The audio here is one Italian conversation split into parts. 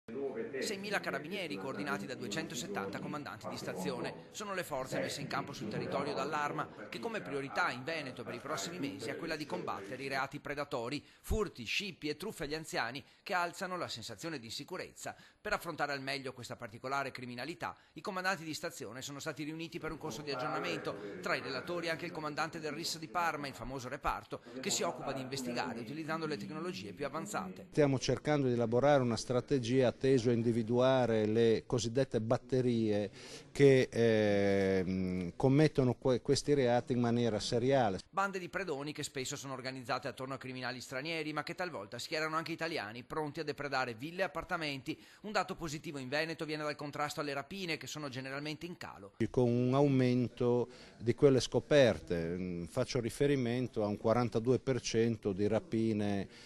6.000 carabinieri coordinati da 270 comandanti di stazione. Sono le forze messe in campo sul territorio dall'Arma che come priorità in Veneto per i prossimi mesi ha quella di combattere i reati predatori, furti, scippi e truffe agli anziani che alzano la sensazione di insicurezza. Per affrontare al meglio questa particolare criminalità, i comandanti di stazione sono stati riuniti per un corso di aggiornamento. Tra i relatori anche il comandante del RIS di Parma, il famoso reparto, che si occupa di investigare utilizzando le tecnologie più avanzate. Stiamo cercando di elaborare una strategia teso a individuare le cosiddette batterie che commettono questi reati in maniera seriale. Bande di predoni che spesso sono organizzate attorno a criminali stranieri, ma che talvolta schierano anche italiani pronti a depredare ville e appartamenti. Un dato positivo in Veneto viene dal contrasto alle rapine, che sono generalmente in calo. Con un aumento di quelle scoperte, faccio riferimento a un 42% di rapine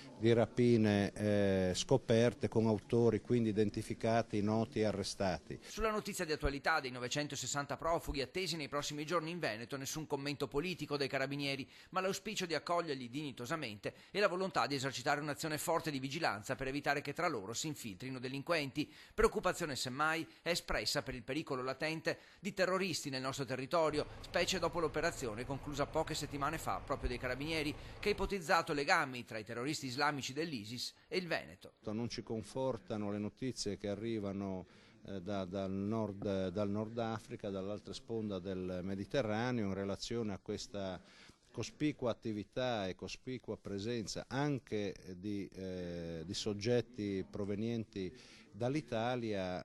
scoperte con autori quindi identificati, noti e arrestati. Sulla notizia di attualità dei 960 profughi attesi nei prossimi giorni in Veneto nessun commento politico dai carabinieri, ma l'auspicio di accoglierli dignitosamente e la volontà di esercitare un'azione forte di vigilanza per evitare che tra loro si infiltrino delinquenti. Preoccupazione semmai è espressa per il pericolo latente di terroristi nel nostro territorio, specie dopo l'operazione conclusa poche settimane fa proprio dai carabinieri, che ha ipotizzato legami tra i terroristi islamici dell'ISIS e il Veneto. Non ci confortano le notizie che arrivano dal Nord Africa, dall'altra sponda del Mediterraneo, in relazione a questa cospicua attività e cospicua presenza anche di soggetti provenienti dall'Italia.